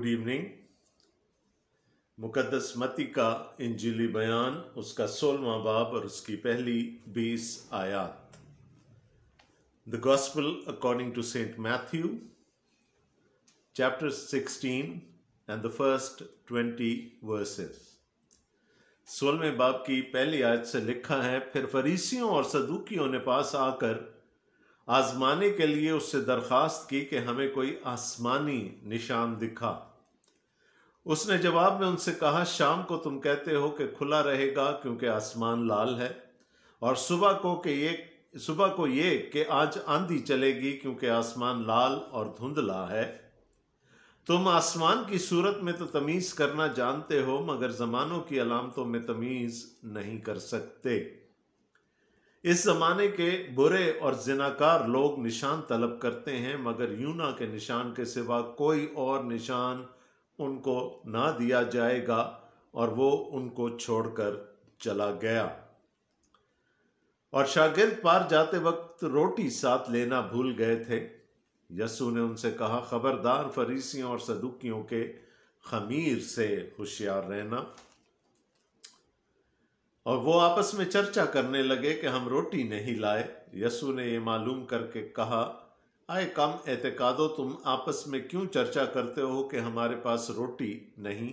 Good evening. मुकद्दस मत्ती का इंजीली बयान, उसका 16वां बाब और उसकी पहली 20 आयात। The gospel according to Saint Matthew chapter 16 and the first 20 verses. 16वें बाब की पहली आयत से लिखा है, फिर फरीसियों और सदूकियों ने पास आकर आजमाने के लिए उससे दरखास्त की कि हमें कोई आसमानी निशान दिखा। उसने जवाब में उनसे कहा, शाम को तुम कहते हो कि खुला रहेगा क्योंकि आसमान लाल है, और सुबह को ये कि आज आंधी चलेगी क्योंकि आसमान लाल और धुंधला है। तुम आसमान की सूरत में तो तमीज करना जानते हो, मगर जमानों की अलामतों में तमीज नहीं कर सकते। इस जमाने के बुरे और जिनाकार लोग निशान तलब करते हैं, मगर यूना के निशान के सिवा कोई और निशान उनको ना दिया जाएगा। और वो उनको छोड़कर चला गया। और शागिर्द पार जाते वक्त रोटी साथ लेना भूल गए थे। यीशु ने उनसे कहा, खबरदार, फरीसियों और सदूकियों के खमीर से होशियार रहना। और वो आपस में चर्चा करने लगे कि हम रोटी नहीं लाए। यीशु ने ये मालूम करके कहा, आए कम एतकादो, तुम आपस में क्यों चर्चा करते हो कि हमारे पास रोटी नहीं?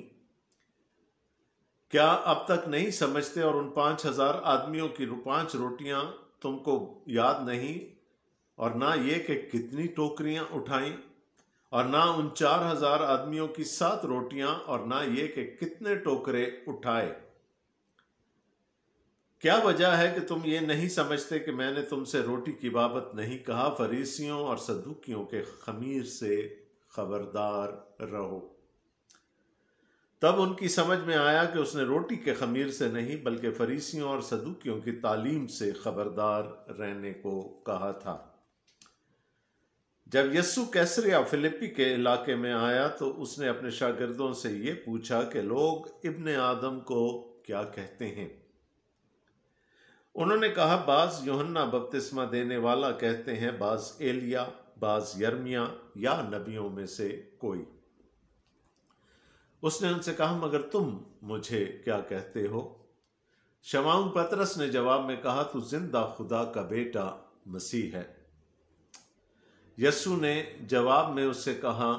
क्या अब तक नहीं समझते? और उन 5000 आदमियों की 5 रोटियां तुमको याद नहीं? और ना ये कि कितनी टोकरियां उठाई? और ना उन 4000 आदमियों की 7 रोटियां? और ना ये कि कितने टोकरे उठाए? क्या वजह है कि तुम ये नहीं समझते कि मैंने तुमसे रोटी की बाबत नहीं कहा? फरीसियों और सदूकियों के खमीर से खबरदार रहो। तब उनकी समझ में आया कि उसने रोटी के खमीर से नहीं बल्कि फरीसियों और सदूकियों की तालीम से खबरदार रहने को कहा था। जब यीशु कैसरिया फिलिप्पी के इलाके में आया तो उसने अपने शागिर्दों से ये पूछा कि लोग इब्ने आदम को क्या कहते हैं? उन्होंने कहा, बाज यूहन्ना बपतिस्मा देने वाला कहते हैं, बाज एलिया, बाज यर्मिया या नबियों में से कोई। उसने उनसे कहा, मगर तुम मुझे क्या कहते हो? शमौन पतरस ने जवाब में कहा, तू जिंदा खुदा का बेटा मसीह है। यीशु ने जवाब में उससे कहा,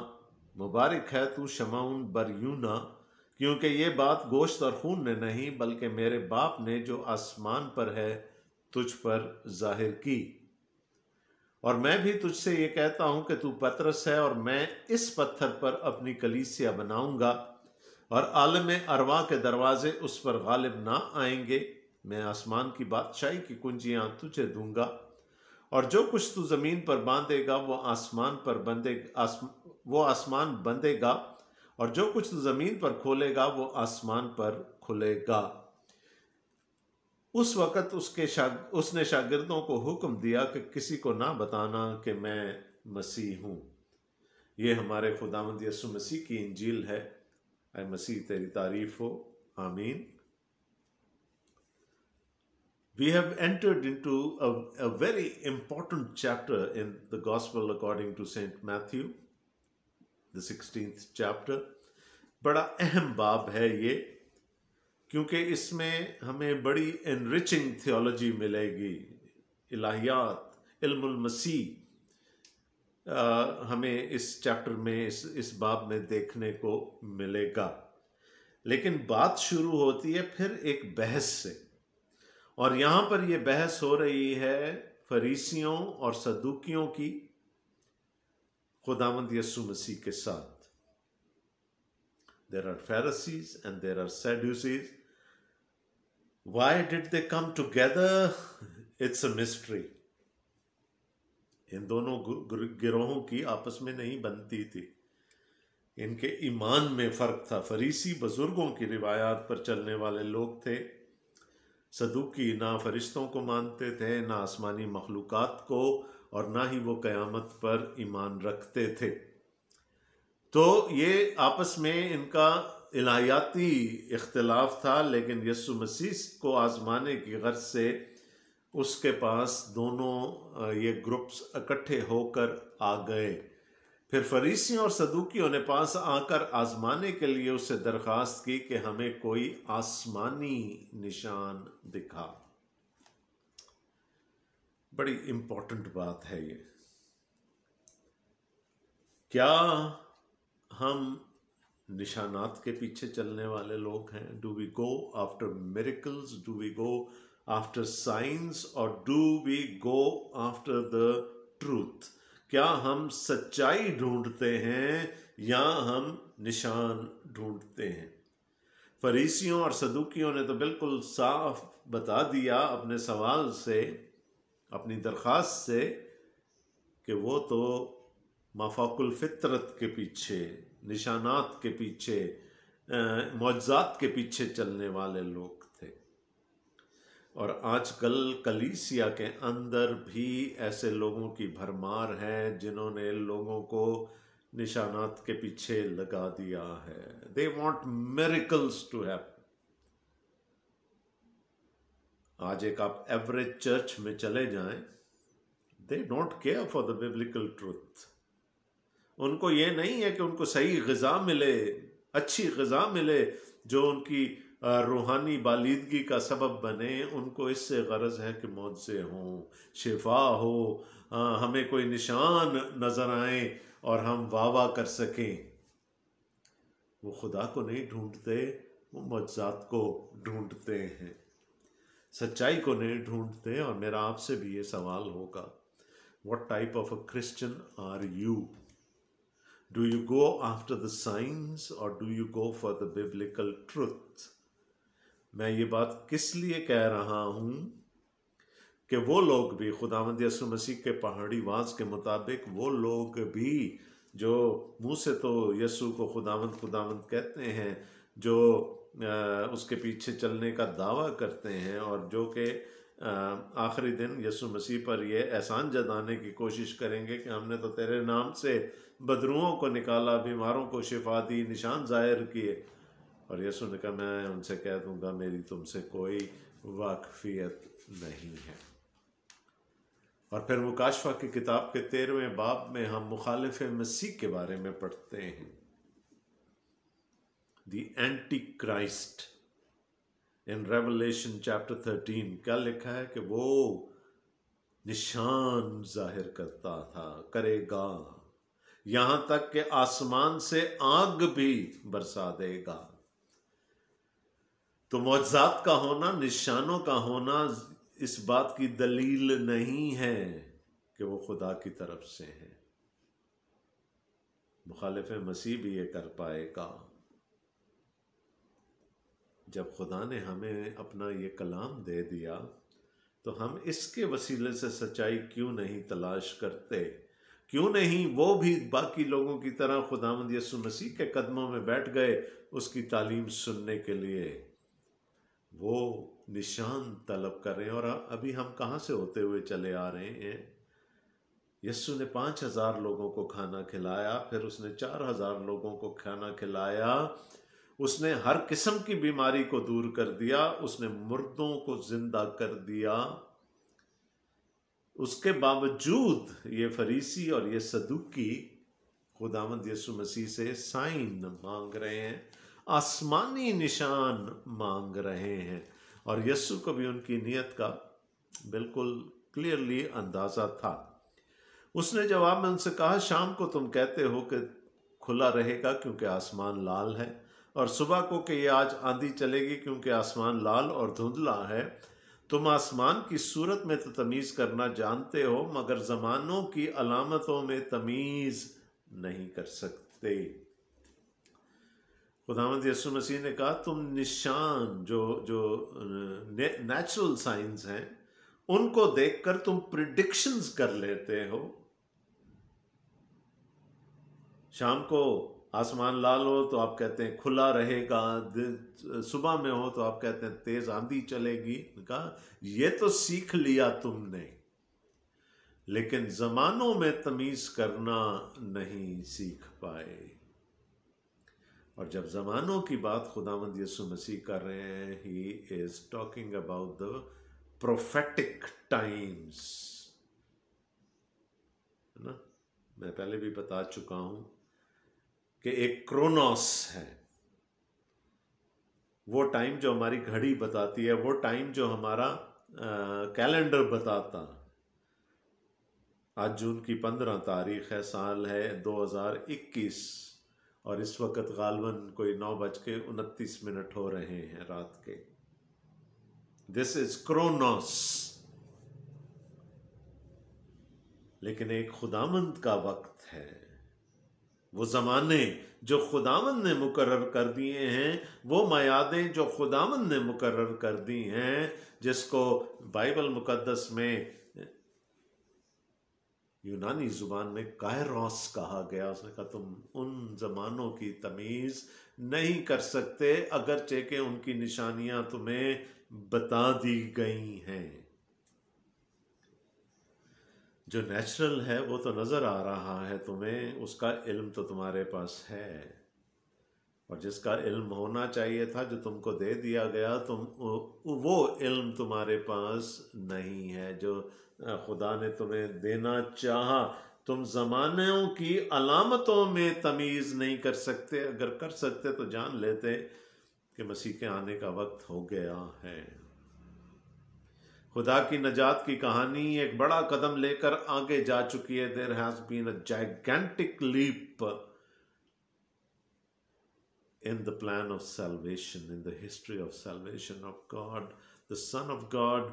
मुबारक है तू शमौन बरयूना, क्योंकि ये बात गोश्त और खून ने नहीं बल्कि मेरे बाप ने जो आसमान पर है तुझ पर जाहिर की। और मैं भी तुझसे ये कहता हूं कि तू पतरस है, और मैं इस पत्थर पर अपनी कलीसिया बनाऊंगा, और आलम अरवा के दरवाजे उस पर गालिब ना आएंगे। मैं आसमान की बादशाही की कुंजियां तुझे दूंगा, और जो कुछ तू जमीन पर बांधेगा वो आसमान बंधेगा, और जो कुछ तू जमीन पर खोलेगा वो आसमान पर खुलेगा। उस वक़्त उसने शागिर्दों को हुक्म दिया कि किसी को ना बताना कि मैं मसीह हूं। ये हमारे खुदावंद यीशु मसीह की इंजील है। ऐ मसीह तेरी तारीफ हो। आमीन। We have entered into a very important chapter in the Gospel according to Saint Matthew, the 16th chapter। बड़ा अहम बाब है ये, क्योंकि इसमें हमें बड़ी एनरिचिंग थियोलॉजी मिलेगी। इलाहियात, इल्मुल मसीह हमें इस चैप्टर में इस बाब में देखने को मिलेगा। लेकिन बात शुरू होती है फिर एक बहस से, और यहां पर यह बहस हो रही है फरीसियों और सदूकियों की खुदावंद यीशु मसीह के साथ। There are Pharisees and there are Sadducees. Why did they come together? It's a mystery. इन दोनों गिरोहों की आपस में नहीं बनती थी। इनके ईमान में फर्क था। फरीसी बुजुर्गों की रिवायात पर चलने वाले लोग थे। सदूकी ना फरिश्तों को मानते थे, ना आसमानी मखलूकात को, और ना ही वो क़यामत पर ईमान रखते थे। तो ये आपस में इनका इलाहियाती इख्तिलाफ था, लेकिन यीशु मसीह को आजमाने की गर्ज से उसके पास दोनों ये ग्रुप्स इकट्ठे होकर आ गए। फिर फरीसियों और सदूकियों ने पास आकर आजमाने के लिए उससे दरखास्त की कि हमें कोई आसमानी निशान दिखा। बड़ी इंपॉर्टेंट बात है ये। क्या हम निशानात के पीछे चलने वाले लोग हैं? Do we go after miracles? Do we go after science? और do we go after the truth? क्या हम सच्चाई ढूंढते हैं या हम निशान ढूंढते हैं? फरीसियों और सदूकियों ने तो बिल्कुल साफ बता दिया अपने सवाल से, अपनी दरखास्त से, कि वो तो माफाकुल फितरत के पीछे, निशानात के पीछे, मौजज़ात के पीछे चलने वाले लोग थे। और आजकल कलीसिया के अंदर भी ऐसे लोगों की भरमार है जिन्होंने लोगों को निशानात के पीछे लगा दिया है। They want miracles to happen. आज एक आप एवरेज चर्च में चले जाएं, they don't care for the biblical truth. उनको ये नहीं है कि उनको सही ग़िज़ा मिले, अच्छी ग़िज़ा मिले जो उनकी रूहानी बालिदगी का सबब बने। उनको इससे गरज है कि मौजज़े हों, शिफा हो, हमें कोई निशान नज़र आए और हम वाह वाह कर सकें। वो खुदा को नहीं ढूंढते, वो मौजज़ात को ढूंढते हैं, सच्चाई को नहीं ढूंढते। और मेरा आपसे भी ये सवाल होगा, what type of a Christian are you? Do you go after the signs or do you go for the biblical truth? मैं ये बात किस लिए कह रहा हूँ कि वो लोग भी, खुदावंद यीशु मसीह के पहाड़ी वाज के मुताबिक, वो लोग भी जो मुँह से तो यीशु को खुदावंद खुदावंद कहते हैं, जो उसके पीछे चलने का दावा करते हैं, और जो कि आखिरी दिन यीशु मसीह पर ये एहसान जताने की कोशिश करेंगे कि हमने तो तेरे नाम से बदरूओं को निकाला, बीमारों को शिफा दी, निशान जाहिर किए। और यीशु ने कहा, मैं उनसे कह दूंगा मेरी तुमसे कोई वाकफियत नहीं है। और फिर मुकाशफा की किताब के 13वें बाब में हम मुखालिफ मसीह के बारे में पढ़ते हैं, the anti Christ. In revelation chapter 13 क्या लिखा है कि वो निशान जाहिर करता था, करेगा, यहां तक कि आसमान से आग भी बरसा देगा। तो मौजज़ात का होना, निशानों का होना इस बात की दलील नहीं है कि वो खुदा की तरफ से है। मुखालिफ मसीह भी ये कर पाएगा। जब खुदा ने हमें अपना ये कलाम दे दिया तो हम इसके वसीले से सच्चाई क्यों नहीं तलाश करते? क्यों नहीं वो भी बाकी लोगों की तरह खुदावंद यीशु मसीह के कदमों में बैठ गए उसकी तालीम सुनने के लिए? वो निशान तलब कर रहे हैं। और अभी हम कहाँ से होते हुए चले आ रहे हैं? यीशु ने 5000 लोगों को खाना खिलाया, फिर उसने 4000 लोगों को खाना खिलाया। उसने हर किस्म की बीमारी को दूर कर दिया, उसने मुर्दों को जिंदा कर दिया। उसके बावजूद ये फरीसी और ये सदूकी खुदावंद यीशु मसीह से साइन मांग रहे हैं, आसमानी निशान मांग रहे हैं। और यीशु को भी उनकी नीयत का बिल्कुल क्लियरली अंदाजा था। उसने जवाब में उनसे कहा, शाम को तुम कहते हो कि खुला रहेगा क्योंकि आसमान लाल है, और सुबह को कि ये आज आंधी चलेगी क्योंकि आसमान लाल और धुंधला है। तुम आसमान की सूरत में तो तमीज़ करना जानते हो, मगर ज़मानों की अलामतों में तमीज़ नहीं कर सकते। खुदावंद यीशु मसीह ने कहा, तुम निशान जो नेचुरल साइंस हैं उनको देखकर तुम प्रिडिक्शंस कर लेते हो। शाम को आसमान लाल हो तो आप कहते हैं खुला रहेगा, सुबह में हो तो आप कहते हैं तेज आंधी चलेगी। कहा, ये तो सीख लिया तुमने, लेकिन जमानों में तमीज करना नहीं सीख पाए। और जब जमानों की बात खुदावंद यीशु मसीह कर रहे हैं, he is talking about the prophetic times, है ना। मैं पहले भी बता चुका हूं कि एक क्रोनोस है, वो टाइम जो हमारी घड़ी बताती है, वो टाइम जो हमारा कैलेंडर बताता। आज जून की 15 तारीख है, साल है 2021 और इस वक्त गालबन कोई 9:29 हो रहे हैं रात के। This is chronos. लेकिन एक खुदामंद का वक्त है, वो ज़माने जो खुदावंद ने मुकर्रर कर दिए हैं, वो मयादें जो खुदावंद ने मुकर्रर कर दी हैं, जिसको बाइबल मुकद्दस में यूनानी जुबान में कायरोस कहा गया। उसने कहा तुम उन ज़मानों की तमीज़ नहीं कर सकते अगरचे के उनकी निशानियां तुम्हें बता दी गई हैं। जो नेचुरल है वो तो नज़र आ रहा है तुम्हें, उसका इल्म तो तुम्हारे पास है, और जिसका इल्म होना चाहिए था जो तुमको दे दिया गया, तुम वो इल्म तुम्हारे पास नहीं है जो खुदा ने तुम्हें देना चाहा। तुम ज़मानों की अलामतों में तमीज़ नहीं कर सकते। अगर कर सकते तो जान लेते कि मसीह के आने का वक्त हो गया है। खुदा की नजात की कहानी एक बड़ा कदम लेकर आगे जा चुकी है। There has been a gigantic leap in the plan of salvation, in the history of salvation of God. The Son of God,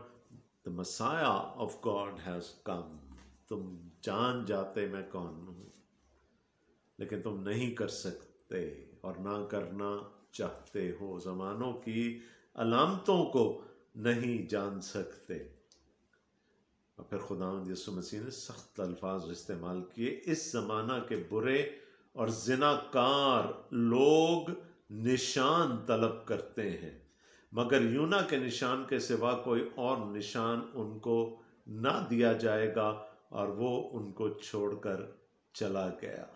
the Messiah of God has come. तुम जान जाते मैं कौन हूं, लेकिन तुम नहीं कर सकते और ना करना चाहते हो। ज़मानों की अलामतों को नहीं जान सकते। और फिर खुदावंद यीशु मसीह ने सख्त अल्फाज इस्तेमाल किए। इस ज़माना के बुरे और जिनाकार लोग निशान तलब करते हैं, मगर यूना के निशान के सिवा कोई और निशान उनको ना दिया जाएगा, और वो उनको छोड़कर चला गया।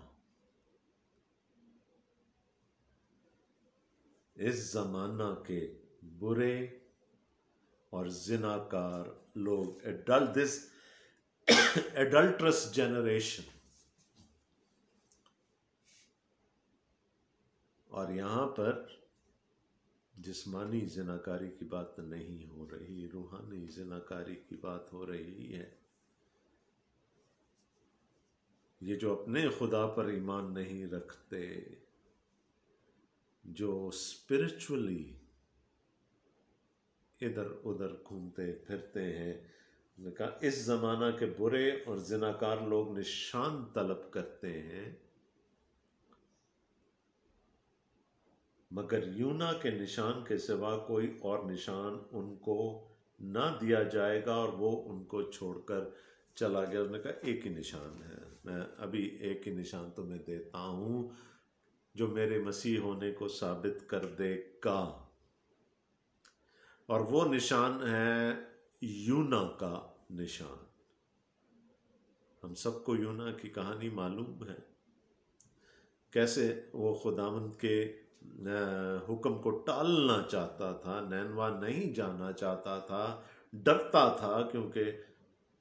इस जमाना के बुरे और जिनाकार लोग, एडल्ट्रस जनरेशन। और यहाँ पर जिस्मानी जिनाकारी की बात नहीं हो रही, रूहानी जिनाकारी की बात हो रही है। ये जो अपने खुदा पर ईमान नहीं रखते, जो स्पिरिचुअली इधर उधर घूमते फिरते हैं। उन्होंने कहा इस जमाना के बुरे और जिनाकार लोग निशान तलब करते हैं, मगर यूना के निशान के सिवा कोई और निशान उनको ना दिया जाएगा, और वो उनको छोड़कर चला गया। उसने कहा एक ही निशान है, मैं अभी एक ही निशान तुम्हें देता हूं जो मेरे मसीह होने को साबित कर देगा, और वो निशान है यूना का निशान। हम सबको यूना की कहानी मालूम है, कैसे वो खुदावंद के हुक्म को टालना चाहता था, नैनवा नहीं जाना चाहता था, डरता था, क्योंकि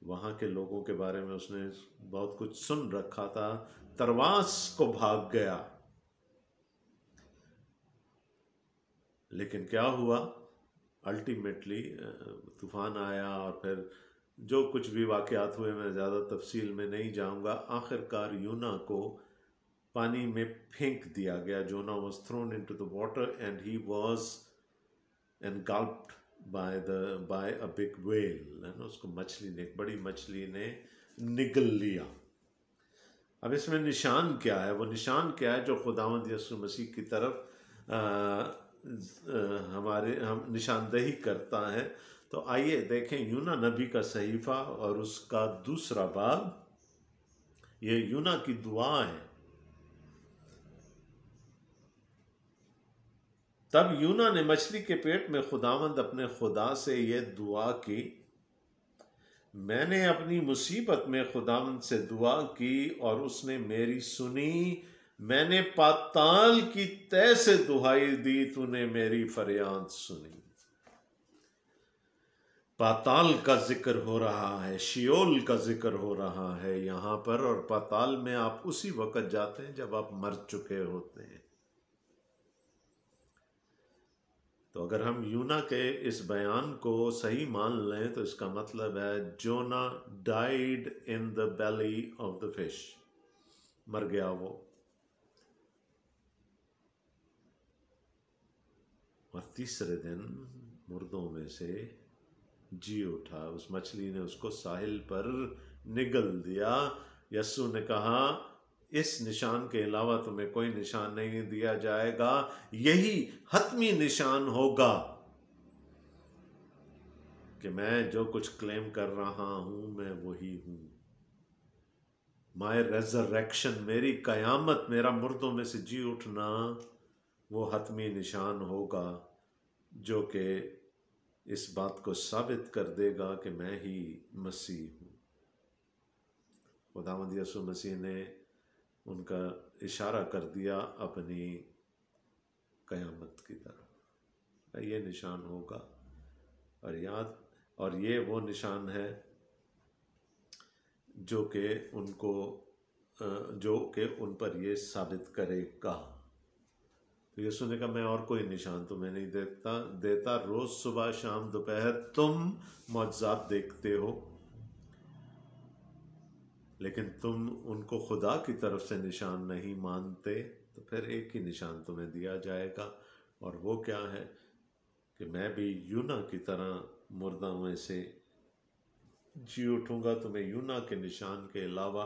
वहाँ के लोगों के बारे में उसने बहुत कुछ सुन रखा था। तरवास को भाग गया, लेकिन क्या हुआ? अल्टीमेटली तूफान आया, और फिर जो कुछ भी वाक़यात हुए मैं ज़्यादा तफसील में नहीं जाऊँगा। आखिरकार यूना को पानी में फेंक दिया गया। जोना was thrown into the water and he was engulfed by a big whale। है ना, उसको मछली ने, एक बड़ी मछली ने निगल लिया। अब इसमें निशान क्या है? वो निशान क्या है जो खुदावंद यीशु मसीह की तरफ हम निशानदेही करता है? तो आइए देखें यूना नबी का सहीफा और उसका 2 बाब। ये यूना की दुआ है। तब यूना ने मछली के पेट में खुदावंद अपने खुदा से यह दुआ की, मैंने अपनी मुसीबत में खुदावंद से दुआ की और उसने मेरी सुनी। मैंने पाताल की तह से दुहाई दी, तूने मेरी फरियाद सुनी। पाताल का जिक्र हो रहा है, शियोल का जिक्र हो रहा है यहाँ पर। और पाताल में आप उसी वक्त जाते हैं जब आप मर चुके होते हैं। तो अगर हम यूना के इस बयान को सही मान लें तो इसका मतलब है Jonah died in the belly of the fish, मर गया वो। और तीसरे दिन मुर्दों में से जी उठा। उस मछली ने उसको साहिल पर निगल दिया। यस्सु ने कहा, इस निशान के अलावा तुम्हें कोई निशान नहीं दिया जाएगा, यही हतमी निशान होगा कि मैं जो कुछ क्लेम कर रहा हूं मैं वही हूं। माय रेजरेक्शन, मेरी कयामत, मेरा मुर्दों में से जी उठना, वो हतमी निशान होगा जो कि इस बात को साबित कर देगा कि मैं ही मसीह हूं। खुदावंद यीशु मसीह ने उनका इशारा कर दिया अपनी कयामत की तरफ, ये निशान होगा। और ये वो निशान है जो कि उन पर ये साबित करेगा। तो यीशु ने कहा, मैं और कोई निशान तुम्हें नहीं देता। रोज सुबह शाम दोपहर तुम मौजज़ात देखते हो, लेकिन तुम उनको खुदा की तरफ से निशान नहीं मानते। तो फिर एक ही निशान तुम्हें दिया जाएगा, और वो क्या है कि मैं भी यूना की तरह मुर्दा में से जी उठूंगा। तुम्हें यूना के निशान के अलावा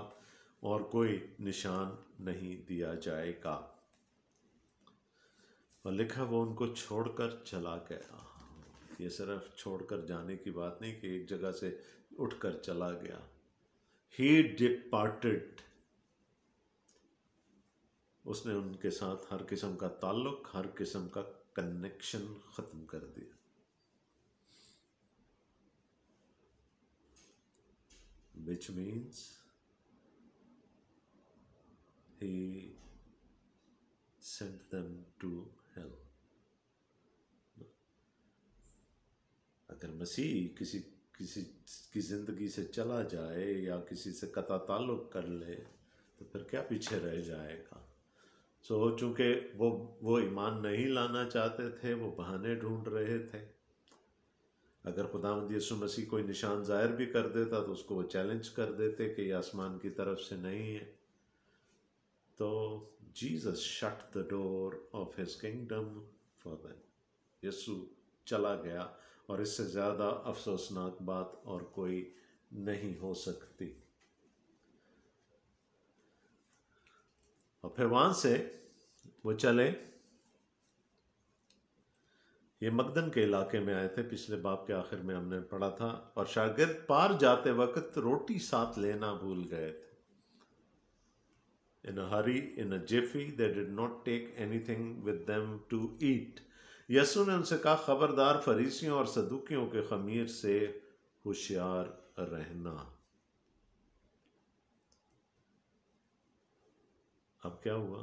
और कोई निशान नहीं दिया जाएगा। और लिखा, वो उनको छोड़कर चला गया। ये सिर्फ छोड़कर जाने की बात नहीं कि एक जगह से उठकर चला गया। He departed, उसने उनके साथ हर किस्म का ताल्लुक, हर किस्म का कनेक्शन खत्म कर दिया। Which means he sent them to hell. अगर मसीह किसी की जिंदगी से चला जाए या किसी से कता ताल्लुक कर ले तो फिर क्या पीछे रह जाएगा। चूंकि वो ईमान नहीं लाना चाहते थे, वो बहाने ढूंढ रहे थे। अगर खुदावंद यीशु मसीह कोई निशान जाहिर भी कर देता तो उसको वो चैलेंज कर देते कि ये आसमान की तरफ से नहीं है। तो Jesus shut the door of his kingdom for them. यीशु चला गया, और इससे ज़्यादा अफसोसनाक बात और कोई नहीं हो सकती। और फिर वहाँ से वो चले, ये मकदन के इलाके में आए थे। पिछले बाब के आखिर में हमने पढ़ा था। और शागिर्द पार जाते वक्त रोटी साथ लेना भूल गए थे। In a hurry, in a jiffy, they did not take anything with them to eat. यीशु ने उनसे कहा, खबरदार फरीसियों और सदूकियों के खमीर से होशियार रहना। अब क्या हुआ?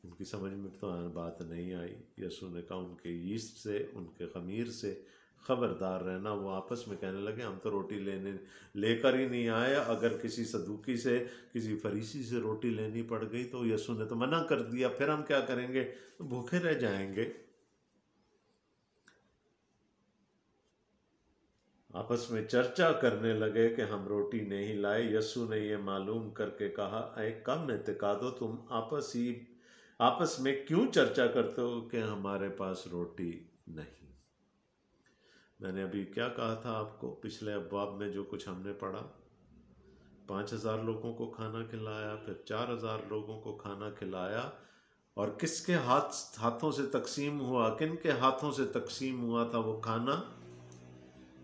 उनकी समझ में तो बात नहीं आई। यीशु ने कहा, उनके यीस्ट से, उनके खमीर से खबरदार रहना। वो आपस में कहने लगे, हम तो रोटी लेकर ही नहीं आए। अगर किसी सदूकी से, किसी फरीसी से रोटी लेनी पड़ गई तो यीशु ने तो मना कर दिया, फिर हम क्या करेंगे? तो भूखे रह जाएंगे। आपस में चर्चा करने लगे कि हम रोटी नहीं लाए। यीशु ने ये मालूम करके कहा, ऐ कम एतकादो, तुम आपस में क्यों चर्चा करते हो कि हमारे पास रोटी नहीं। मैंने अभी क्या कहा था आपको पिछले अब्वाब में, जो कुछ हमने पढ़ा, 5000 लोगों को खाना खिलाया, फिर 4000 लोगों को खाना खिलाया। और किसके हाथों से तकसीम हुआ? किन के हाथों से तकसीम हुआ था वो खाना?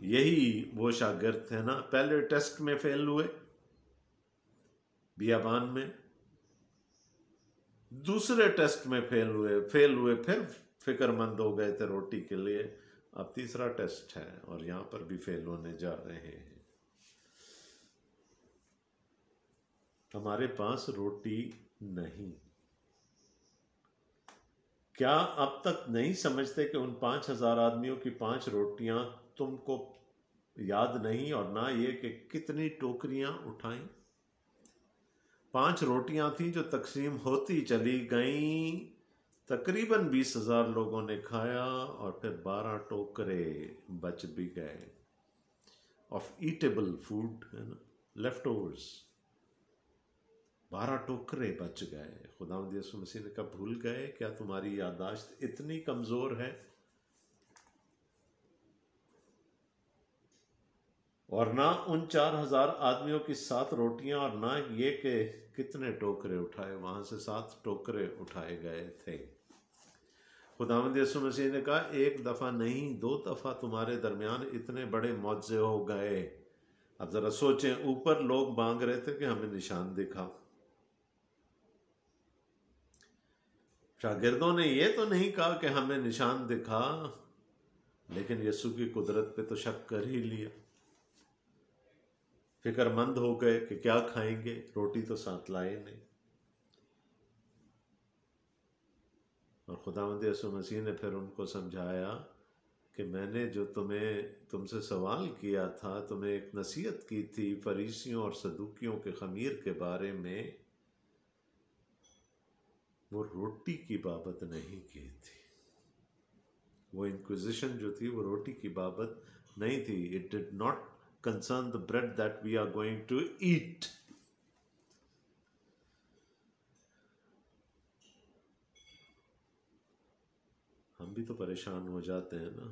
यही वो शागिर्द थे ना, पहले टेस्ट में फेल हुए बियाबान में, दूसरे टेस्ट में फेल हुए, फिर फिक्रमंद हो गए थे रोटी के लिए। अब तीसरा टेस्ट है और यहां पर भी फेल होने जा रहे हैं। हमारे पास रोटी नहीं। क्या अब तक नहीं समझते कि उन 5,000 आदमियों की 5 रोटियां तुमको याद नहीं, और ना ये कि कितनी टोकरियां उठाई? 5 रोटियां थी जो तकसीम होती चली गईं। तकरीबन 20,000 लोगों ने खाया, और फिर 12 टोकरे बच भी गए ऑफ ईटेबल फूड, है ना, लेफ्ट ओवर्स। 12 टोकरे बच गए। खुदावंद यीशु मसीह ने कहा, भूल गए क्या? तुम्हारी याददाश्त इतनी कमजोर है? और ना उन 4,000 आदमियों की 7 रोटियां, और ना ये कि कितने टोकरे उठाए। वहां से 7 टोकरे उठाए गए थे। खुदावंद यीशु मसीह ने कहा, एक दफा नहीं 2 दफा तुम्हारे दरमियान इतने बड़े मौजे हो गए। अब जरा सोचें, ऊपर लोग मांग रहे थे कि हमें निशान दिखा। शागिर्दों ने ये तो नहीं कहा कि हमें निशान दिखा, लेकिन यीशु की कुदरत पे तो शक कर ही लिया। फिक्रमंद हो गए कि क्या खाएंगे, रोटी तो साथ लाए नहीं। और खुदावंद यीशु मसीह ने फिर उनको समझाया कि मैंने जो तुमसे सवाल किया था, तुम्हें एक नसीहत की थी फरीसियों और सदूकियों के खमीर के बारे में, वो रोटी की बाबत नहीं की थी। वो इंक्विजिशन जो थी वो रोटी की बाबत नहीं थी। It did not concern the bread that we are going to eat. हम भी तो परेशान हो जाते हैं ना,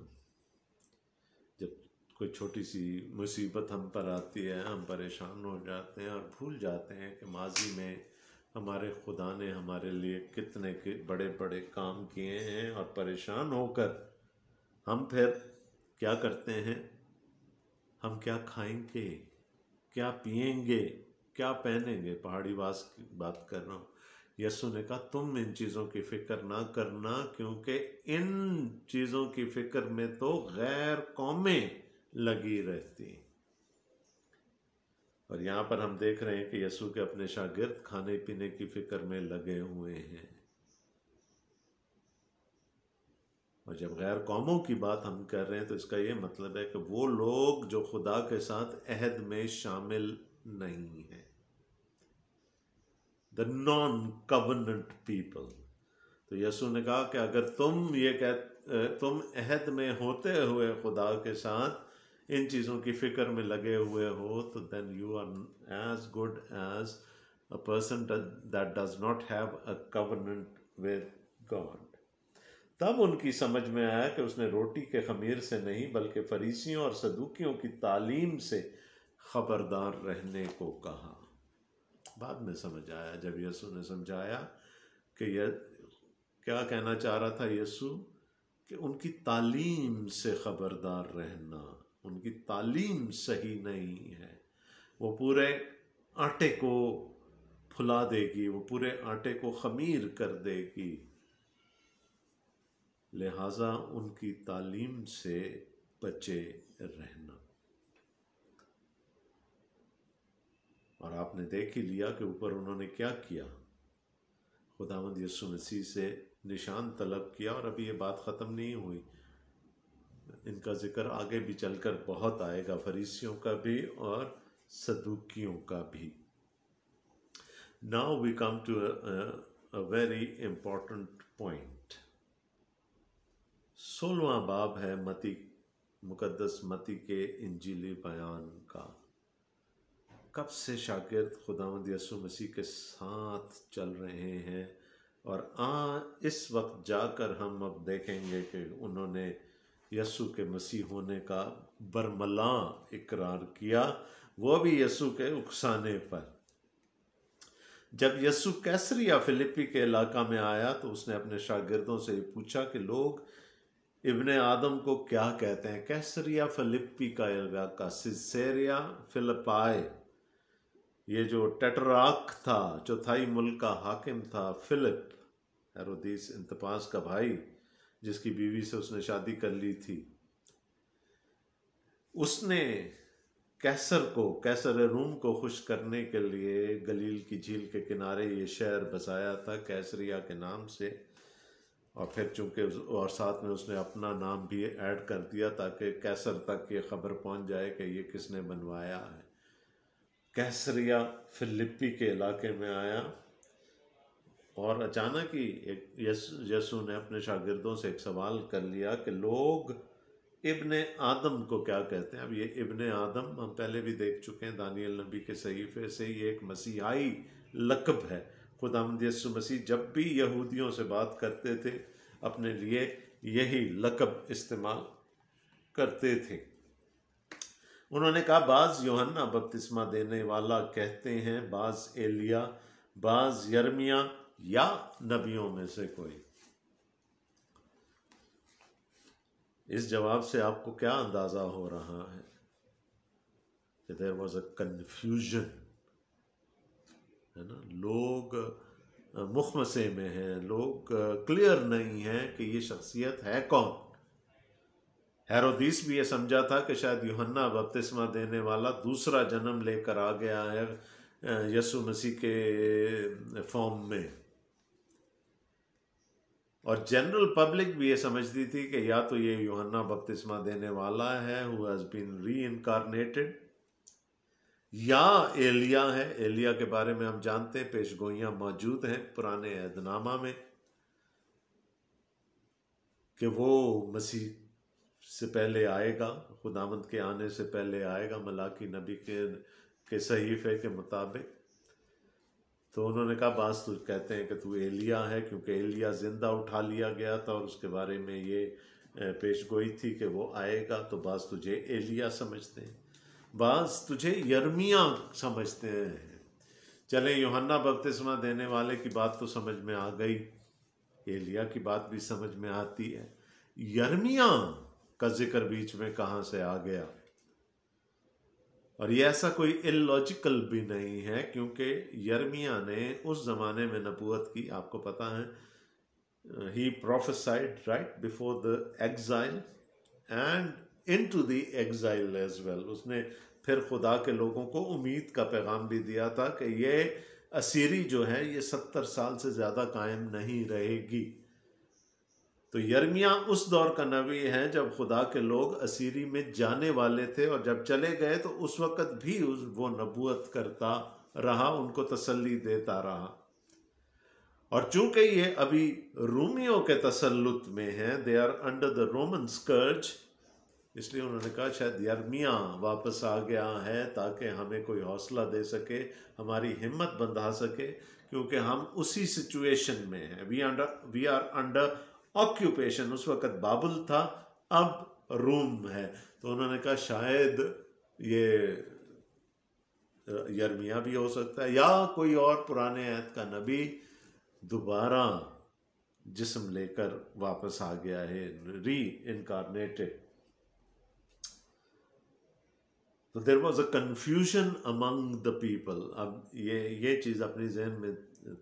जब कोई छोटी सी मुसीबत हम पर आती है, हम परेशान हो जाते हैं और भूल जाते हैं कि माजी में हमारे खुदा ने हमारे लिए कितने के बड़े बड़े काम किए हैं। और परेशान होकर हम फिर क्या करते हैं? हम क्या खाएंगे, क्या पिएंगे, क्या पहनेंगे? पहाड़ी वास की बात कर रहा हूँ। यीशु ने कहा, तुम इन चीज़ों की फिक्र ना करना, क्योंकि इन चीज़ों की फिक्र में तो गैर कौमें लगी रहती। और यहाँ पर हम देख रहे हैं कि यीशु के अपने शागिर्द खाने पीने की फिक्र में लगे हुए हैं। और जब गैर कौमों की बात हम कर रहे हैं तो इसका ये मतलब है कि वो लोग जो खुदा के साथ अहद में शामिल नहीं है, द नॉन कवनेंट पीपल। तो यीशु ने कहा कि अगर तुम अहद में होते हुए खुदा के साथ इन चीज़ों की फिक्र में लगे हुए हो, तो then you are as good as a person that does not have a covenant with God. तब उनकी समझ में आया कि उसने रोटी के खमीर से नहीं बल्कि फरीसियों और सदूकियों की तालीम से खबरदार रहने को कहा। बाद में समझ आया जब यीशु ने समझाया कि यह क्या कहना चाह रहा था यीशु, कि उनकी तालीम से खबरदार रहना। उनकी तालीम सही नहीं है। वो पूरे आटे को फुला देगी, वो पूरे आटे को खमीर कर देगी। लिहाजा उनकी तालीम से बचे रहना। और आपने देख ही लिया कि ऊपर उन्होंने क्या किया। खुदावंद यीशु मसीह से निशान तलब किया। और अभी ये बात ख़त्म नहीं हुई, इनका जिक्र आगे भी चलकर बहुत आएगा, फरीसियों का भी और सदूकियों का भी। Now we come to a very important point. 16वां बाब है मुकद्दस मती के इंजीली बयान का। कब से शागिर्द खुदावंद यीशु मसीह के साथ चल रहे हैं, और इस वक्त जाकर हम अब देखेंगे कि उन्होंने यीशु के मसीह होने का बरमला इकरार किया, वो भी यीशु के उकसाने पर। जब यीशु कैसरिया फिलिप्पी के इलाका में आया तो उसने अपने शागिर्दों से पूछा कि लोग इब्ने आदम को क्या कहते हैं। कैसरिया फिलिप्पी का इलाका, सिसेरिया फिलिपाई, ये जो टेट्रार्क था, चौथाई मुल्क का हाकिम था फिलिप, हेरोदिस इंतपास का भाई, जिसकी बीवी से उसने शादी कर ली थी, उसने कैसर रूम को खुश करने के लिए गलील की झील के किनारे ये शहर बसाया था कैसरिया के नाम से। और फिर चूंकि और साथ में उसने अपना नाम भी ऐड कर दिया ताकि कैसर तक ये खबर पहुंच जाए कि ये किसने बनवाया है। कैसरिया फिलिप्पी के इलाके में आया और अचानक ही एक यसु ने अपने शागिर्दों से एक सवाल कर लिया कि लोग इब्ने आदम को क्या कहते हैं। अब ये इब्ने आदम हम पहले भी देख चुके हैं, दानियल नबी के सहीफे से ये एक मसीहाई लक़ब है। खुदावंद यीशु मसीह जब भी यहूदियों से बात करते थे अपने लिए यही लक़ब इस्तेमाल करते थे। उन्होंने कहा बाज़ यूहन्ना बपतिस्मा देने वाला कहते हैं, बाज़ एलिया, बाज़ यर्मिया या नबियों में से कोई। इस जवाब से आपको क्या अंदाज़ा हो रहा है कि देयर वॉज अ कन्फ्यूजन, है ना। लोग मुखमसे में हैं, लोग क्लियर नहीं हैं कि ये शख्सियत है कौन। हेरोदिस भी ये समझा था कि शायद यूहन्ना बपतिस्मा देने वाला दूसरा जन्म लेकर आ गया है यसु मसीह के फॉर्म में। और जनरल पब्लिक भी ये समझती थी कि या तो ये यूहन्ना बपतिस्मा देने वाला है हु हैज़ बीन रीइनकार्नेटेड, या एलिया है। एलिया के बारे में हम जानते हैं, पेशगोइयां मौजूद हैं पुराने अहदनामा में कि वो मसीह से पहले आएगा, खुदावंद के आने से पहले आएगा, मलाकी नबी के सहीफे के मुताबिक। तो उन्होंने कहा बास तो कहते हैं कि तू एलिया है, क्योंकि एलिया जिंदा उठा लिया गया था और उसके बारे में ये पेशगोई थी कि वो आएगा। तो बास तुझे एलिया समझते हैं, बास तुझे यर्मिया समझते हैं। चले यूहन्ना बपतिस्मा देने वाले की बात तो समझ में आ गई, एलिया की बात भी समझ में आती है, यर्मिया का जिक्र बीच में कहां से आ गया। और ये ऐसा कोई इलॉजिकल भी नहीं है, क्योंकि यर्मिया ने उस जमाने में नबूवत की, आपको पता है, he prophesied right before the exile and into the exile as well. उसने फिर खुदा के लोगों को उम्मीद का पैगाम भी दिया था कि ये असीरी जो है ये 70 साल से ज़्यादा कायम नहीं रहेगी। तो यर्मिया उस दौर का नबी है जब खुदा के लोग असीरी में जाने वाले थे, और जब चले गए तो उस वक़्त भी वो नबूवत करता रहा, उनको तसल्ली देता रहा। और चूंकि ये अभी रूमियों के तसल्लुत में हैं, they are under the Roman scourge, इसलिए उन्होंने कहा शायद यर्मिया वापस आ गया है ताकि हमें कोई हौसला दे सके, हमारी हिम्मत बंधा सके, क्योंकि हम उसी सिचुएशन में हैं। We are under occupation. उस वक्त बाबुल था, अब रूम है। तो उन्होंने कहा शायद ये यर्मिया भी हो सकता है, या कोई और पुराने अहद का नबी दोबारा जिस्म लेकर वापस आ गया है, री इनकारनेटेड। तो there was a confusion among the people. अब ये चीज़ अपनी जहन में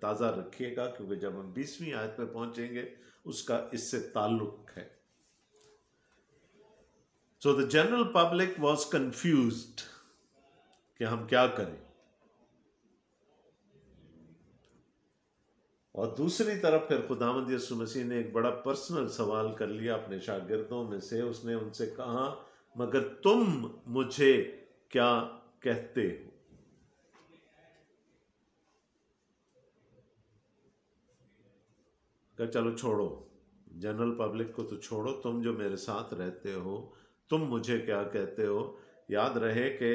ताज़ा रखिएगा, क्योंकि जब हम 20वीं आयत पे पहुंचेंगे उसका इससे ताल्लुक है। So the general public was confused कि हम क्या करें। और दूसरी तरफ फिर खुदावंद यीशु मसीह ने एक बड़ा पर्सनल सवाल कर लिया अपने शागिर्दों में से। उसने उनसे कहा, मगर तुम मुझे क्या कहते हो? कहा चलो छोड़ो, जनरल पब्लिक को तो छोड़ो, तुम जो मेरे साथ रहते हो तुम मुझे क्या कहते हो। याद रहे कि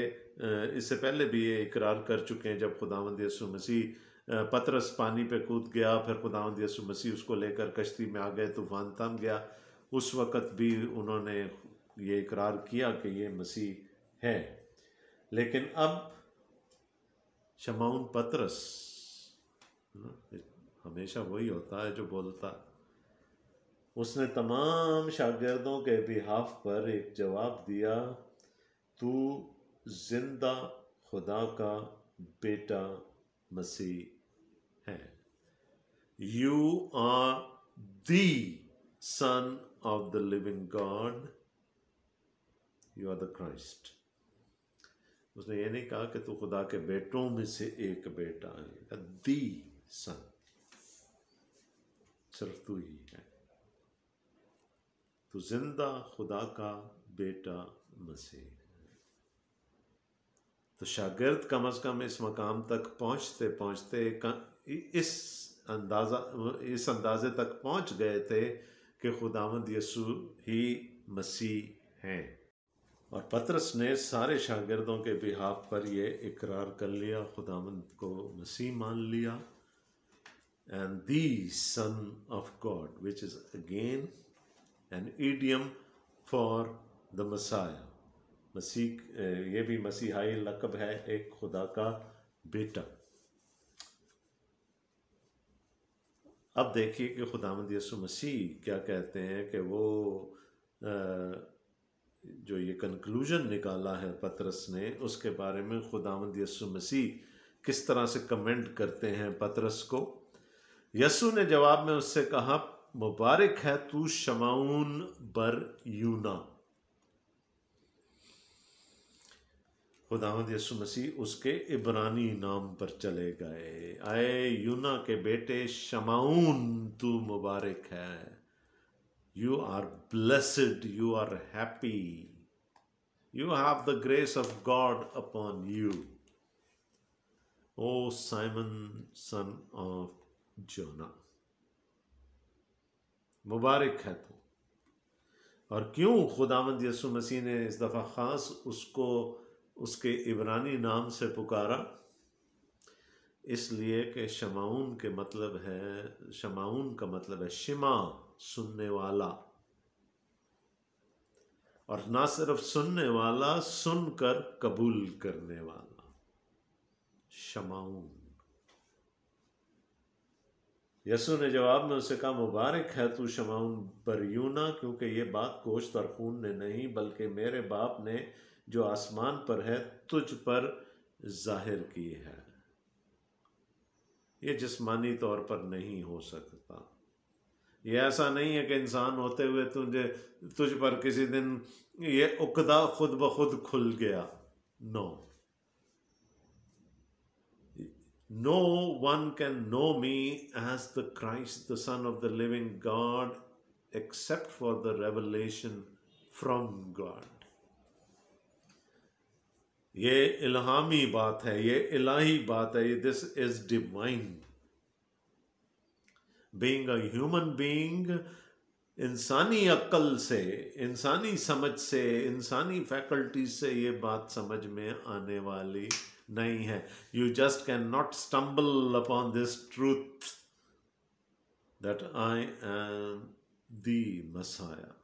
इससे पहले भी ये इकरार कर चुके हैं, जब खुदावंद यीशु मसीह पतरस पानी पे कूद गया, फिर खुदावंद यीशु मसीह उसको लेकर कश्ती में आ गए, तूफान थम गया, उस वक़्त भी उन्होंने ये इकरार किया कि ये मसीह है। लेकिन अब शमौन पतरस, हमेशा वही होता है जो बोलता, उसने तमाम शागिर्दों के बिहाफ पर एक जवाब दिया, तू जिंदा खुदा का बेटा मसीह है। You are the son of the living God, you are the Christ. उसने ये नहीं कहा कि तू खुदा के बेटों में से एक बेटा है, दी सन, सिर्फ तू ही है। तू जिंदा खुदा का बेटा मसीह। तो शागिर्द कम अज कम इस मकाम तक पहुंचते पहुंचते इस अंदाजे तक पहुंच गए थे कि खुदावंद यीशु ही मसीह हैं। और पतरस ने सारे शागिर्दों के बिहाफ पर ये इकरार कर लिया, खुदावंद को मसीह मान लिया। And the son of God, which is again an idiom for the Messiah. मसीह, ये भी मसीहाई लक़ब है, एक खुदा का बेटा। अब देखिए कि खुदावंद यीशु मसीह क्या कहते हैं कि वो जो ये कंक्लूजन निकाला है पतरस ने, उसके बारे में खुदावंद यीशु मसीह किस तरह से कमेंट करते हैं पतरस को। यीशु ने जवाब में उससे कहा, मुबारक है तू शमाउन बर यूना। खुदावंद यीशु मसीह उसके इब्रानी नाम पर चले गए। आए यूना के बेटे शमाउन, तू मुबारक है। You are blessed, you are happy, you have the grace of God upon you, O Simon son of Jonah. मुबारक है तू। और क्यों खुदावंद यीशु मसीह ने इस दफा खास उसको उसके इब्रानी नाम से पुकारा? इसलिए कि शमाउन के मतलब है, शमाउन का मतलब है शिमा, सुनने वाला। और ना सिर्फ सुनने वाला, सुनकर कबूल करने वाला, शमाउन। यसु ने जवाब में उसे कहा, मुबारक है तू शमाउन बर यूना, क्योंकि ये बात गोश्त और खून ने नहीं बल्कि मेरे बाप ने जो आसमान पर है तुझ पर जाहिर की है। ये जिस्मानी तौर पर नहीं हो सकता। ये ऐसा नहीं है कि इंसान होते हुए तुझ पर किसी दिन ये उकदा खुद ब खुद खुल गया। No, no one can know me as the Christ, the Son of the living God, except for the revelation from God. ये इल्हामी बात है, ये इलाही बात है, this is divine. Being a human being, इंसानी अक्ल से, इंसानी समझ से, इंसानी फैकल्टी से ये बात समझ में आने वाली नहीं है। You just can not stumble upon this truth that I am the Messiah.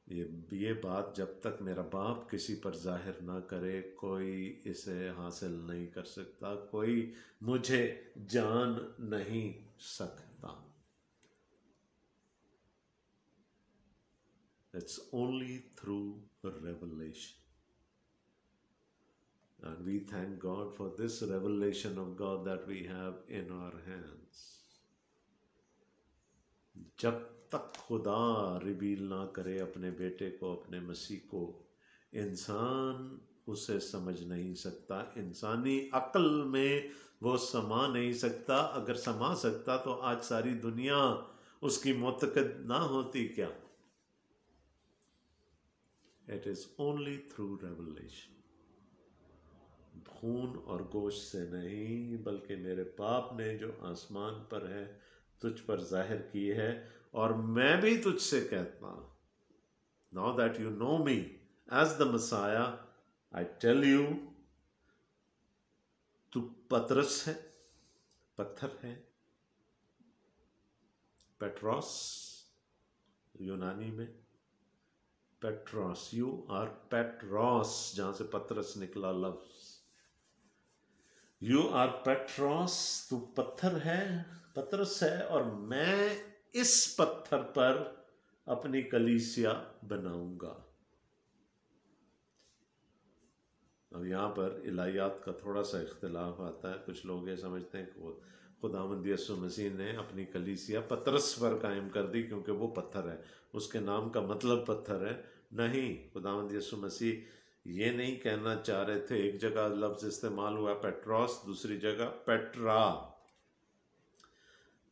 ये बात जब तक मेरा बाप किसी पर जाहिर ना करे, कोई इसे हासिल नहीं कर सकता, कोई मुझे जान नहीं सकता। It's only through revelation. And we thank God for this revelation of God that we have in our hands. जब तक खुदा रिवील ना करे अपने बेटे को, अपने मसीह को, इंसान उसे समझ नहीं सकता। इंसानी अक्ल में वो समा नहीं सकता। अगर समा सकता तो आज सारी दुनिया उसकी मुतक़िद ना होती क्या? It is only through revelation. खून और गोश्त से नहीं बल्कि मेरे बाप ने जो आसमान पर है तुझ पर जाहिर की है। और मैं भी तुझसे कहता हूं, now that you know me as the Messiah, I tell you, तू पतरस है, पत्थर है। पेट्रोस यूनानी में, पेट्रोस, यू आर पेट्रोस, जहां से पतरस निकला लफ्ज। यू आर पेट्रोस, तू पत्थर है, पतरस है, और मैं इस पत्थर पर अपनी कलीसिया बनाऊंगा। अब यहां पर इलाहियात का थोड़ा सा इख्तिलाफ आता है। कुछ लोग ये समझते हैं कि खुदावंद यीशु मसीह ने अपनी कलीसिया पतरस पर कायम कर दी क्योंकि वो पत्थर है, उसके नाम का मतलब पत्थर है। नहीं, खुदावंद यीशु मसीह ये नहीं कहना चाह रहे थे। एक जगह लफ्ज इस्तेमाल हुआ पेट्रोस, दूसरी जगह पेट्रा।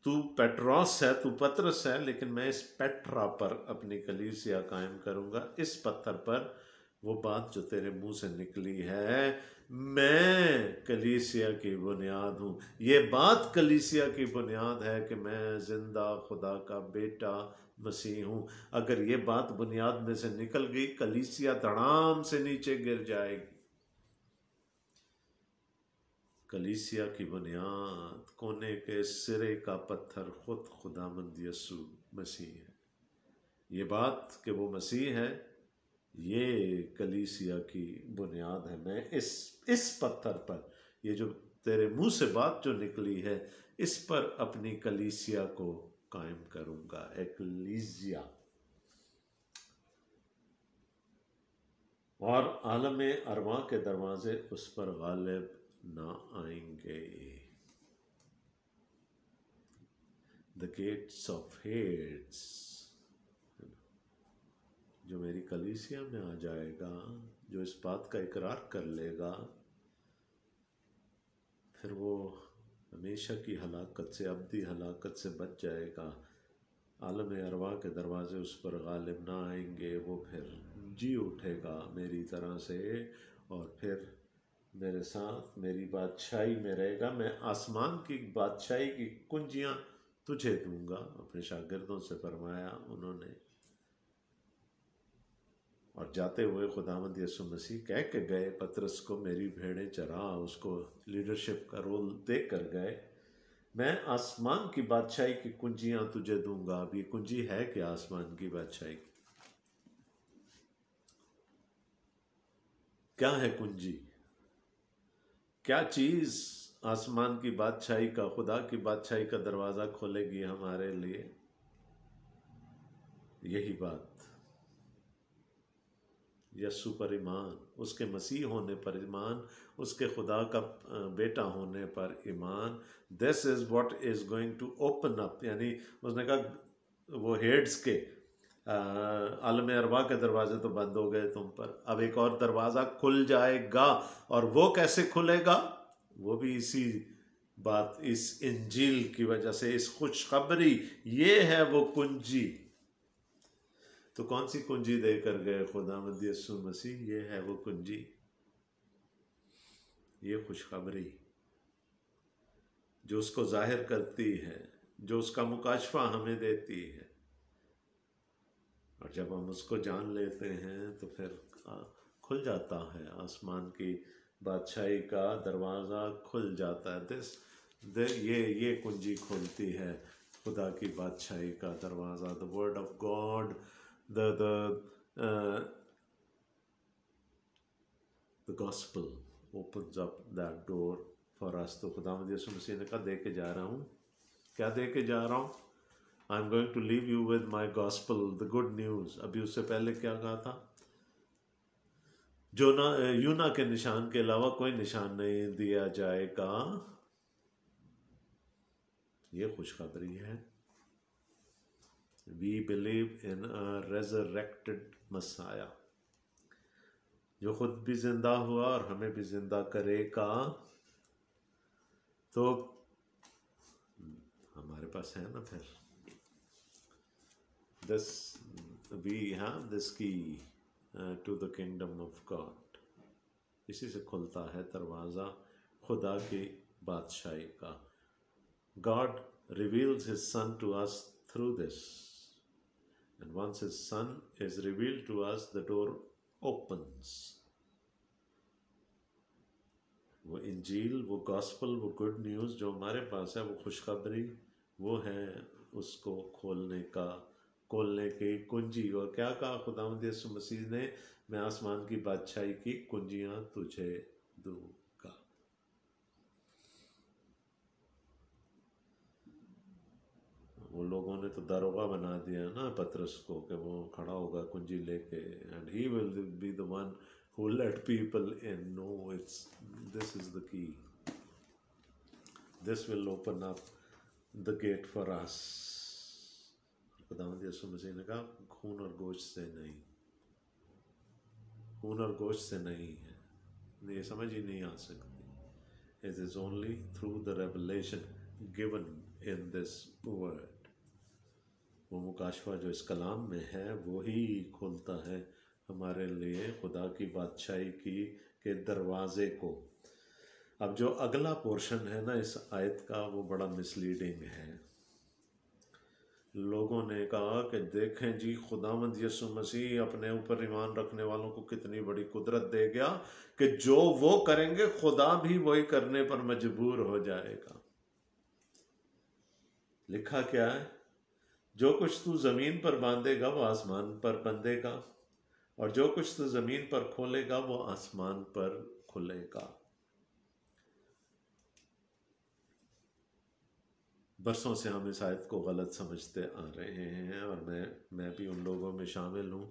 तू पेट्रोस है, तू पतरस है, लेकिन मैं इस पेट्रा पर अपनी कलीसिया कायम करूंगा, इस पत्थर पर। वो बात जो तेरे मुंह से निकली है, मैं कलीसिया की बुनियाद हूं। ये बात कलीसिया की बुनियाद है कि मैं जिंदा खुदा का बेटा मसीह हूं। अगर ये बात बुनियाद में से निकल गई, कलीसिया धड़ाम से नीचे गिर जाएगी। कलीसिया की बुनियाद, कोने के सिरे का पत्थर खुद खुदामंद यीशु मसीह है। ये बात कि वो मसीह है, ये कलीसिया की बुनियाद है। मैं इस पत्थर पर, ये जो तेरे मुंह से बात जो निकली है, इस पर अपनी कलीसिया को कायम करूंगा। एकलीसिया। और आलम अरवा के दरवाजे उस पर गालिब ना आएंगे। द गेट्स ऑफ हेड्स, जो मेरी कलीसिया में आ जाएगा, जो इस बात का इकरार कर लेगा, फिर वो हमेशा की हलाकत से, अब्दी हलाकत से बच जाएगा। आलम अरवा के दरवाजे उस पर गालिब ना आएंगे। वो फिर जी उठेगा मेरी तरह से, और फिर मेरे साथ मेरी बादशाही में रहेगा। मैं आसमान की बादशाही की कुंजियां तुझे दूंगा, अपने शागिर्दों से फरमाया उन्होंने। और जाते हुए खुदावंद यीशु मसीह कह के गए पतरस को, मेरी भेड़ें चरा। उसको लीडरशिप का रोल दे कर गए। मैं आसमान की बादशाही की कुंजियां तुझे दूंगा। अब ये कुंजी है क्या आसमान की बादशाही? क्या है कुंजी? क्या चीज आसमान की बादशाही का, खुदा की बादशाही का दरवाजा खोलेगी हमारे लिए? यही बात, यस्सु पर ईमान, उसके मसीह होने पर ईमान, उसके खुदा का बेटा होने पर ईमान। This is what is going to open up. यानी उसने कहा वो हेड्स के आलम अरवा के दरवाजे तो बंद हो गए तुम पर, अब एक और दरवाजा खुल जाएगा। और वो कैसे खुलेगा? वो भी इसी बात, इस इंजील की वजह से, इस खुशखबरी, ये है वो कुंजी। तो कौन सी कुंजी देकर गए खुदावंद यीशु मसीह? ये है वो कुंजी, ये खुशखबरी जो उसको जाहिर करती है, जो उसका मुकाशफा हमें देती है। और जब हम उसको जान लेते हैं तो फिर खुल जाता है आसमान की बादशाही का दरवाज़ा, खुल जाता है। ये कुंजी खोलती है खुदा की बादशाही का दरवाज़ा। The word of God, the gospel opens up that door for us। तो खुदावंद यीशु मसीह ने कहा, दे के जा रहा हूँ। क्या दे के जा रहा हूँ? I am going to leave you with my gospel, the good news. अभी उससे पहले क्या कहा था? यूना के निशान के अलावा कोई निशान नहीं दिया जाएगा। ये खुशखबरी है। We believe in a resurrected Messiah, जो खुद भी जिंदा हुआ और हमें भी जिंदा करेगा। तो हमारे पास है ना फिर this, we have this key to the kingdom of God। इसी से खुलता है दरवाज़ा खुदा की बादशाही का। God reveals his son to us through this, and once his son is revealed to us, the door opens। वो इंजील, वो गॉस्पल, वो गुड न्यूज़ जो हमारे पास है, वो खुशखबरी, वो है उसको खोलने की कुंजी। और क्या कहा खुदावंद यीशु मसीह ने? मैं आसमान की बादशाही की कुंजियां तुझे दूंगा। वो लोगों ने तो दरोगा बना दिया ना पतरस को, कि वो खड़ा होगा कुंजी लेके, and he will be the one who let people in। No, this is the key। This will open up the gate for us। खुदावंद यीशु मसीह ने कहा, खून और गोश्त से नहीं, खून और गोश्त से नहीं है, ये समझ ही नहीं आ सकती। It is only through the revelation। given in this word. वो मुकाशफा जो इस कलाम में है वो ही खोलता है हमारे लिए खुदा की बादशाही के दरवाजे को। अब जो अगला पोर्शन है ना इस आयत का वो बड़ा मिसलीडिंग है। लोगों ने कहा कि देखें जी खुदावंद यीशु मसीह अपने ऊपर ईमान रखने वालों को कितनी बड़ी कुदरत दे गया कि जो वो करेंगे खुदा भी वही करने पर मजबूर हो जाएगा। लिखा क्या है? जो कुछ तू जमीन पर बांधेगा वो आसमान पर बंधेगा और जो कुछ तू जमीन पर खोलेगा वो आसमान पर खुलेगा। बरसों से हम इस आयत को गलत समझते आ रहे हैं और मैं भी उन लोगों में शामिल हूँ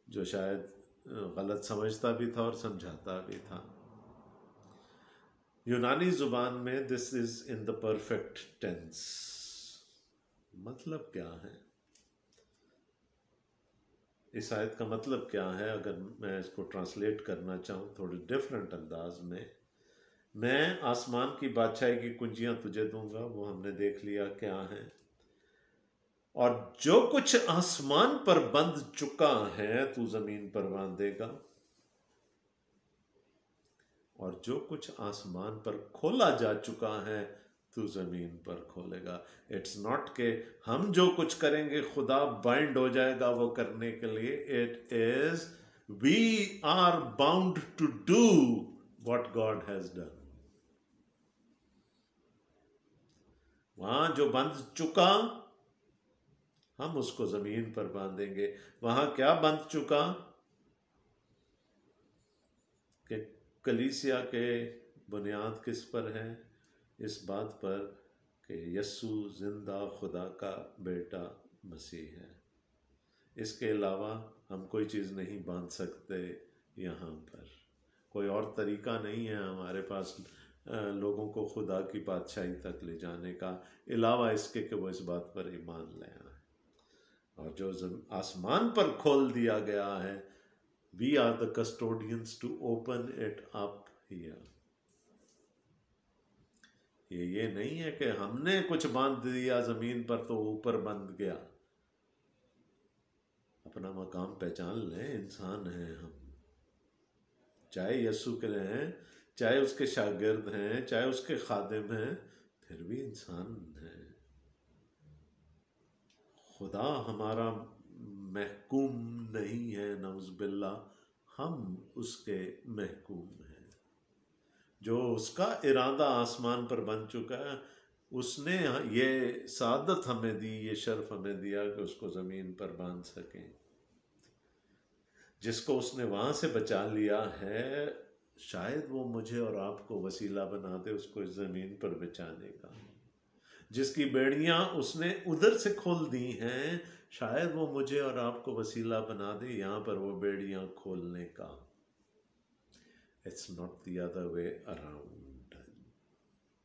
जो शायद गलत समझता भी था और समझाता भी था। यूनानी जुबान में this is in the perfect tense. मतलब क्या है? इस आयत का मतलब क्या है? अगर मैं इसको ट्रांसलेट करना चाहूँ थोड़े डिफरेंट अंदाज में, मैं आसमान की बादशाही की कुंजियां तुझे दूंगा, वो हमने देख लिया क्या है। और जो कुछ आसमान पर बंध चुका है तू जमीन पर बांधेगा और जो कुछ आसमान पर खोला जा चुका है तू जमीन पर खोलेगा। इट्स नॉट के हम जो कुछ करेंगे खुदा बाइंड हो जाएगा वो करने के लिए। It is we are bound to do what God has done. वहां जो बंध चुका हम उसको जमीन पर बांधेंगे। वहां क्या बंध चुका कि कलीसिया के बुनियाद किस पर है? इस बात पर कि यस्सु जिंदा खुदा का बेटा मसीह है। इसके अलावा हम कोई चीज़ नहीं बांध सकते। यहाँ पर कोई और तरीका नहीं है हमारे पास लोगों को खुदा की बादशाही तक ले जाने का, अलावा इसके कि वो इस बात पर ईमान ले आए। और जो आसमान पर खोल दिया गया है, we are the custodians to open it up here. ये नहीं है कि हमने कुछ बांध दिया जमीन पर तो ऊपर बंध गया। अपना मकाम पहचान लें, इंसान हैं हम, चाहे यीशु के हैं, चाहे उसके शागिर्द हैं, चाहे उसके खादिम हैं, फिर भी इंसान हैं। खुदा हमारा महकूम नहीं है, नौज़ुबिल्लाह, हम उसके महकूम हैं। जो उसका इरादा आसमान पर बन चुका है, उसने ये सादत हमें दी, ये शर्फ हमें दिया कि उसको ज़मीन पर बांध सकें। जिसको उसने वहाँ से बचा लिया है, शायद वो मुझे और आपको वसीला बना दे उसको इस ज़मीन पर बचाने का। जिसकी बेड़ियाँ उसने उधर से खोल दी हैं, शायद वो मुझे और आपको वसीला बना दे यहाँ पर वो बेड़ियाँ खोलने का। It's not the other way around.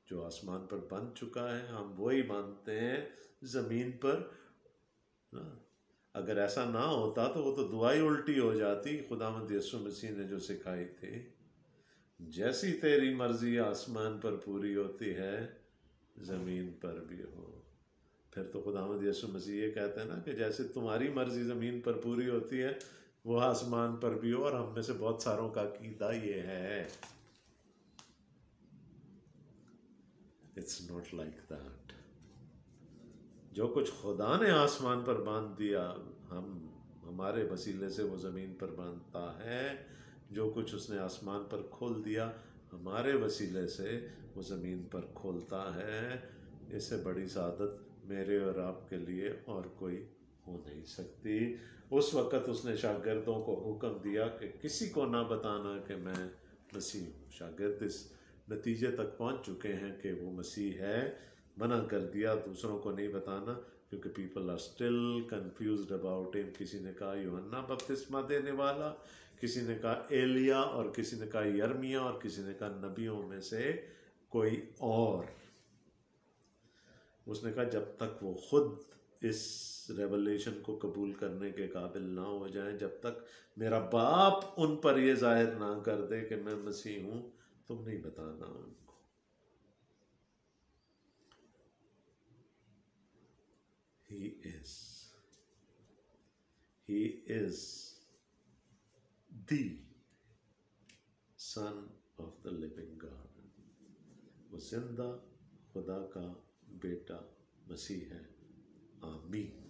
जो आसमान पर बंध चुका है हम वही बांधते हैं ज़मीन पर ना। अगर ऐसा ना होता तो वो तो दुआ ही उल्टी हो जाती। खुदावंद यीशु मसीह ने जो सिखाई थी, जैसी तेरी मर्जी आसमान पर पूरी होती है ज़मीन पर भी हो। फिर तो खुदावंद यीशु मसीह ये कहते हैं ना कि जैसे तुम्हारी मर्जी ज़मीन पर पूरी होती है वो आसमान पर भी हो। और हम में से बहुत सारों का अकीदा ये है। It's not like that. जो कुछ खुदा ने आसमान पर बांध दिया, हमारे वसीले से वो ज़मीन पर बांधता है। जो कुछ उसने आसमान पर खोल दिया, हमारे वसीले से वो ज़मीन पर खोलता है। इससे बड़ी सादत मेरे और आपके लिए और कोई हो नहीं सकती। उस वक़्त उसने शागिर्दों को हुक्म दिया कि किसी को ना बताना कि मैं मसीह हूँ। शागिर्द इस नतीजे तक पहुँच चुके हैं कि वो मसीह है। मना कर दिया दूसरों को नहीं बताना, क्योंकि people are still confused about him. किसी ने कहा यूहन्ना बपतिस्मा देने वाला, किसी ने कहा एलिया, और किसी ने कहा यर्मिया, और किसी ने कहा नबियों में से कोई और। उसने कहा जब तक वो खुद इस रेवलेशन को कबूल करने के काबिल ना हो जाए, जब तक मेरा बाप उन पर ये जाहिर ना कर दे कि मैं मसीह हूँ, तुम नहीं बताना उनको। He is. He is the Son of the living God. वो जिंदा खुदा का बेटा मसीह है. आमीन.